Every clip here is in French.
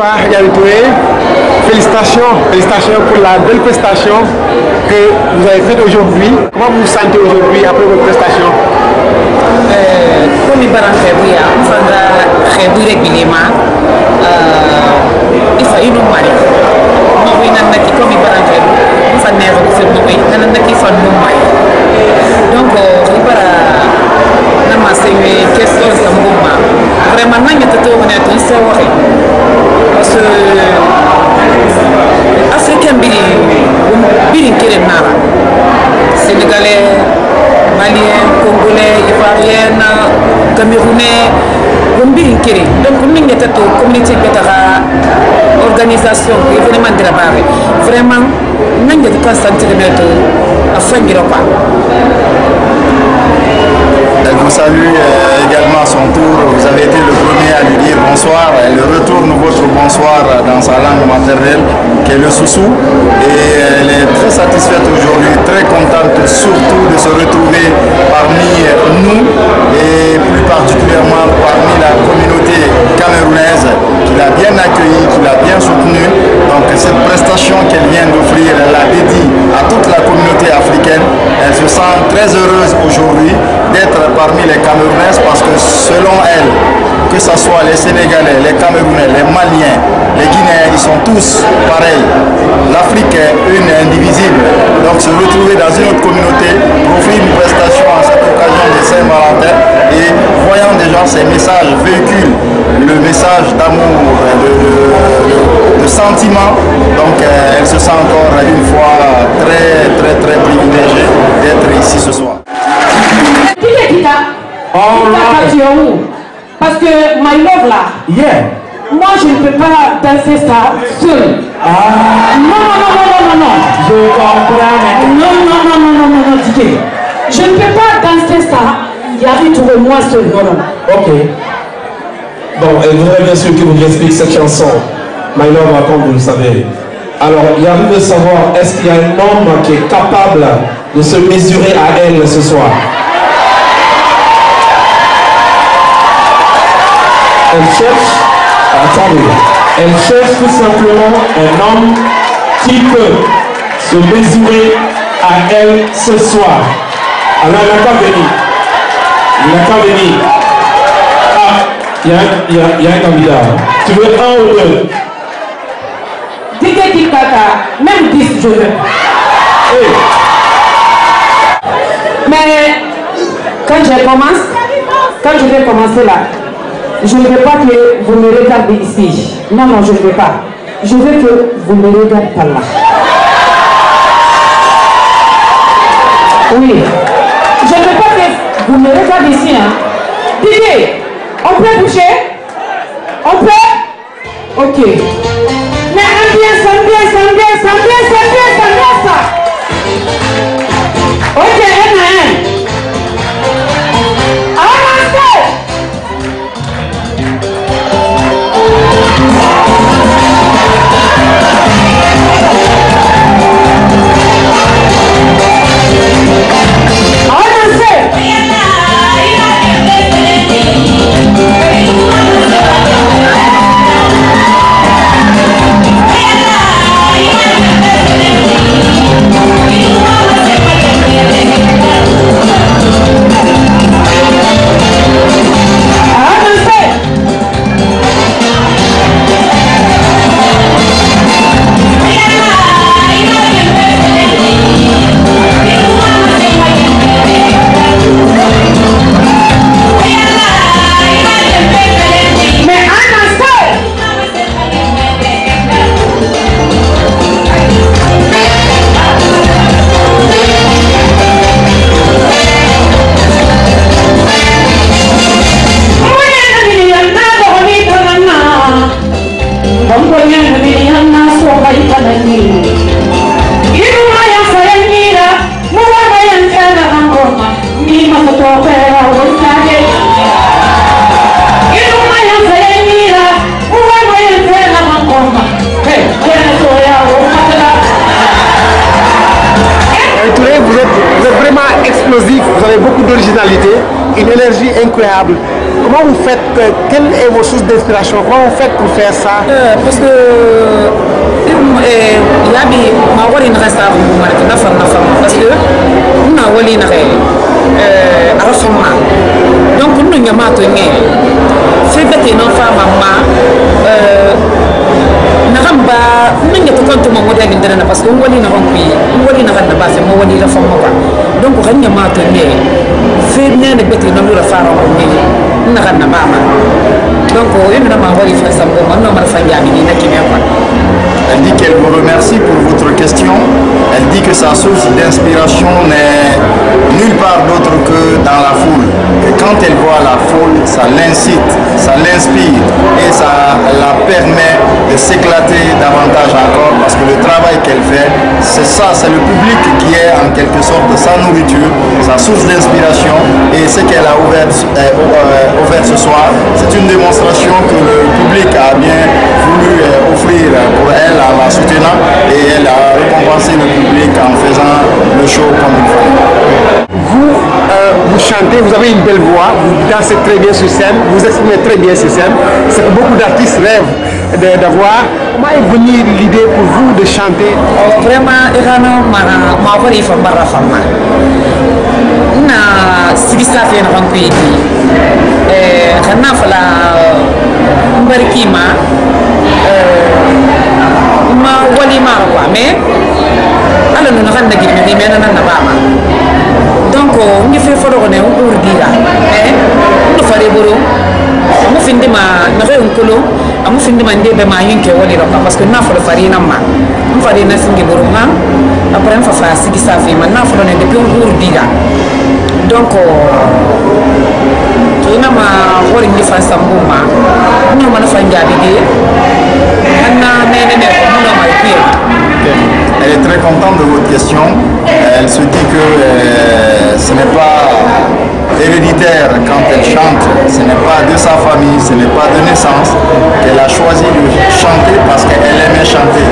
Bonsoir Yaya Touré, félicitations pour la belle prestation que vous avez faite aujourd'hui. Comment vous vous sentez aujourd'hui après votre prestation? Comme il va rentrer, oui, on va réduire régulièrement. Il faut une mari. Nous, il y a qui comme il va rentrer, on va négocier nous, il y a qui font nous mari. Donc, il va ramasser les questions de mouvement. Vraiment, il y a tout le monde qui s'est oué. Parce que Africain biri kere nara, Sénégalais, Malien, Congolais, Ivoirien, Camerounais, biri kere. Donc nous y a toute communauté de organisation, événement de la barre. Vraiment, nous y a tout centimètre à fin du repas. Elle vous salue également à son tour. Vous avez été le premier à lui dire bonsoir. Elle retourne votre bonsoir dans sa langue maternelle, qui est le Soussou. Et elle est très satisfaite aujourd'hui, très contente surtout de se retrouver parmi nous et plus particulièrement parmi la communauté camerounaise qui l'a bien accueillie, qui l'a bien soutenue. Donc cette prestation qu'elle vient d'offrir, elle la dédie à toute la communauté africaine. Elle se sent très heureuse aujourd'hui d'être parmi les Camerounaises parce que selon elle, que ce soit les Sénégalais, les Camerounais, les Maliens, les Guinéens, ils sont tous pareils. L'Afrique est une indivisible. Donc se retrouver dans une autre communauté pour offrir une prestation à cette occasion de Saint-Valentin et voyant déjà ces messages véhiculent le message d'amour, de sentiment. Donc elle se sent encore une fois très privilégiée d'être ici ce soir. Parce que my love là, moi je ne peux pas danser ça seul. Non. Je comprends. Non, DJ. Je ne peux pas danser ça. Il y a trouvé moi seul. Non. Ok. Bon, elle voudrait bien sûr que vous expliquiez cette chanson. My Love, comme vous le savez. Alors, il y a envie de savoir, est-ce qu'il y a un homme qui est capable de se mesurer à elle ce soir? Elle cherche, attendez, elle cherche tout simplement un homme qui peut se mesurer à elle ce soir. Alors, il n'a qu'à venir. Ah, il y a un candidat. Tu veux un ou deux? DJ Kikata, même 10 je veux. Hey. Mais quand je vais commencer là, je ne veux pas que vous me regardez ici. Non, je ne veux pas. Je veux que vous me regardez par là. Oui. Je ne veux pas que vous me regardez ici. Hein. Didier, on peut bouger? On peut? Ok. Mais ambiance. Ok, Vous êtes vraiment explosif, vous avez beaucoup d'originalité, une énergie incroyable. Comment vous faites, quelle est vos sources d'inspiration? Comment vous faites pour faire ça? Parce que yabi ma wari na resta na fam parce que na wali na arafama donc nous nyama to nge fait bête non femme ma na gamba ninga to konto mo modèle ndana parce que wali na rompi wali na ganda ba fait mo wali la femme ba donc ganya ma to nge fait bien de bête non la fara ko nge na ganda ba ma donc il m'a envoyé faire ça pour moi non ma femme yabi ni na kimia quoi. Elle dit qu'elle vous remercie pour votre question. Elle dit que sa source d'inspiration n'est nulle part d'autre que dans la foule. Que quand elle voit la foule, ça l'incite, ça l'inspire et ça la permet de s'éclater davantage encore parce que le travail qu'elle fait, c'est ça, c'est le public qui est en quelque sorte sa nourriture, sa source d'inspiration et ce qu'elle a ouvert ce soir, c'est une démonstration que le public a bien voulu offrir pour elle en la soutenant et elle a récompensé le public en faisant le show comme il fallait. Vous chantez, vous avez une belle voix, vous dansez très bien sur scène, vous exprimez très bien sur scène. C'est que beaucoup d'artistes rêvent d'avoir. Comment est venue l'idée pour vous de chanter? Vraiment, ma voix est femme. Na sigisa fi na rampi kana fala mbarkima ma wali ma quoi mais ala no na ganda gidi mi mena na bama donc ngi fe foro ne pour dira no fare boro amu finde ma na re onkulo amu finde ma ndebe ma yinke wali ro parce que na foro fare na ma mu fare na singi boro ma après on fa sigisa fi ma na foro ne depuis pour dira donc ina ma hori ngi fa sambuma no ma na fa njabi ge ana nene ne ko no ma kuya. Elle est très contente de votre question. Elle se dit que ce n'est pas héréditaire quand elle chante, ce n'est pas de sa famille, ce n'est pas de naissance qu'elle a choisi de chanter parce qu'elle aimait chanter.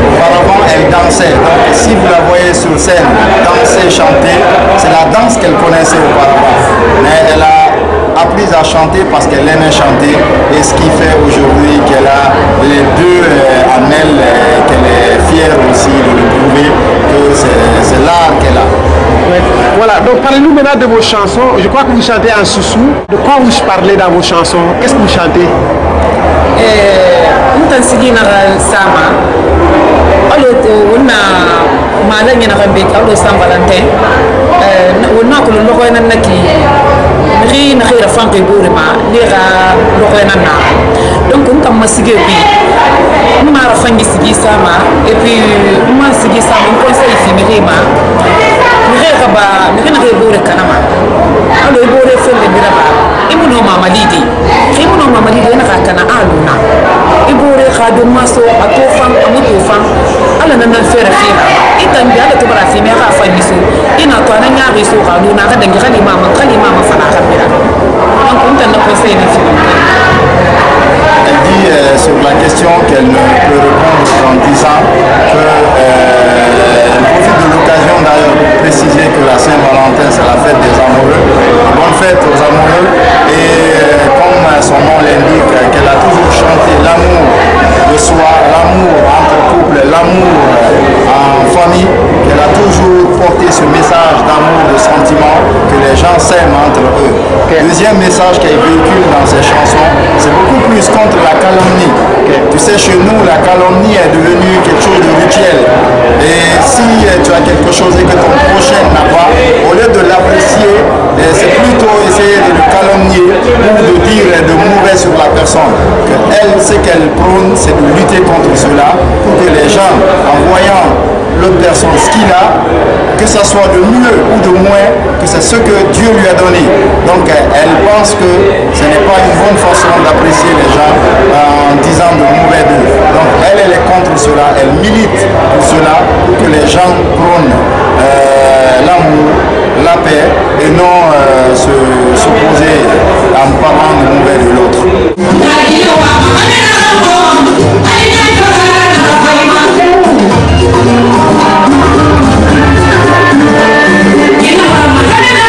Auparavant, elle dansait. Donc, si vous la voyez sur scène danser, chanter, c'est la danse qu'elle connaissait auparavant. Mais elle a appris à chanter parce qu'elle aimait chanter et ce qui fait aujourd'hui qu'elle a les deux en elle, qu'elle est fière aussi de le prouver que c'est l'art qu'elle a. Ouais. Voilà, donc parlez-nous maintenant de vos chansons. Je crois que vous chantez en soussou. De quoi vous parlez dans vos chansons? Qu'est-ce que vous chantez? Sama. Malanya na kambe ka lo Saint Valentin wonna ko lo ko nan naki ri na khira fanke burima ni ga lo ko nan na donc on kam masige bi ma ra fangi sigi sama et puis ma sigi sama on conseil fi mi ma ni ga ba ni na ga bure kanama alo bure felle bi raba imuno mama lidi na ka kana aluna ibure khadu maso atofan amutofan ala nan fera fera itan bi ala tubara fi me ka fa nisu ina to nan ya riso ka do na ka dangi khali mama fana ka bira donc on t'a conseillé na fi. Elle dit sur la question qu'elle ne peut répondre qu'en disant que elle profite de l'occasion d'ailleurs pour préciser que la Saint-Valentin c'est la fête des amoureux. Bonne fête aux amoureux et comme son nom l'indique, qu'elle a toujours chanté l'amour de soi, l'amour entre couples, l'amour en famille, qu'elle a toujours porté ce message d'amour, de sentiment, que les gens s'aiment entre eux. Deuxième message qu'elle véhicule dans ses chansons, c'est beaucoup plus contre la calomnie. Tu sais, chez nous, la calomnie est devenue quelque chose de rituel. Et si tu as quelque chose et que ton prochain n'a pas, au lieu de l'apprécier, c'est plutôt essayer de le calomnier ou de dire de mauvais sur la personne. Que elle, ce qu'elle prône, c'est de lutter contre cela pour que les gens, en voyant l'autre personne ce qu'il a, que ça soit de mieux ou de moins, que c'est ce que Dieu lui a donné. Donc elle pense que ce n'est pas une bonne façon d'apprécier les gens en disant de mauvais d'eux. Donc elle est contre cela, elle milite pour cela, pour que les gens prônent l'amour, la paix et non s'opposer en parlant de mauvais de l'autre. You know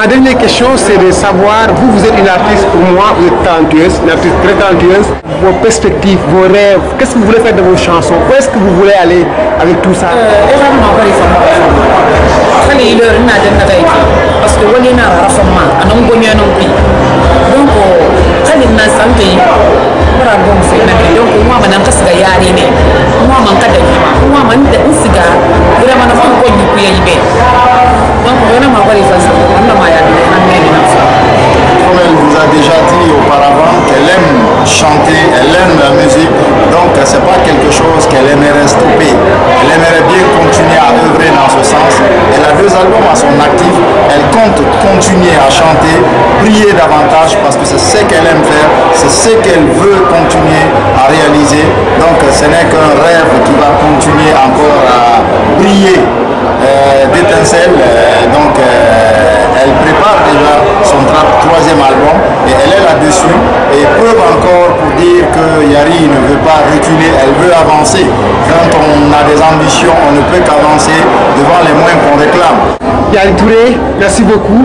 Ma dernière question, c'est de savoir, vous êtes une artiste, pour moi, vous êtes talentueuse, une artiste très talentueuse. Vos perspectives, vos rêves, qu'est-ce que vous voulez faire de vos chansons? Où est-ce que vous voulez aller avec tout ça? Parce que on est dans la forme, on a gagné non plus. Donc, quand il n'a pas santé, voilà bon c'est donc moi maintenant qu'est-ce qu'il y a rien moi man kada moi man de usiga vraiment na fa ko ni ku yibe donc vraiment voilà ça on a maya comme elle vous a déjà dit auparavant qu'elle aime chanter, elle aime la musique, donc c'est pas quelque chose qu'elle aimerait stopper. Elle aimerait bien continuer à œuvrer dans ce sens. Elle a 2 albums à son actif, elle compte continuer à chanter, prier davantage parce que c'est ce qu'elle aime faire, c'est ce qu'elle veut continuer à réaliser. Donc ce n'est qu'un rêve qui va continuer encore à briller d'étincelles. Donc elle prépare déjà son 3e album et elle est là-dessus. Et preuve encore pour dire que Yari ne veut pas reculer, elle veut avancer. Quand on a des ambitions, on ne peut qu'avancer devant les moyens qu'on réclame. Yari Touré, merci beaucoup.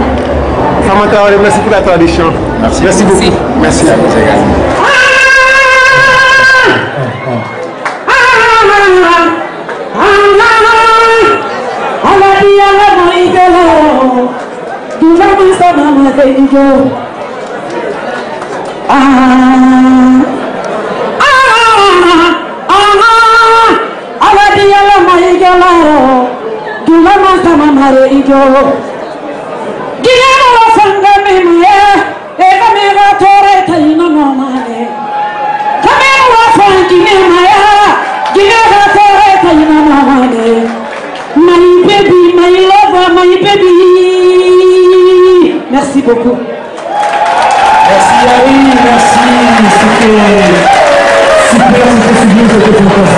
Famata, merci pour la tradition. Merci, merci beaucoup. Merci. Merci beaucoup. Merci Yari, merci. C'était super, c'était sublime, c'était fantastique.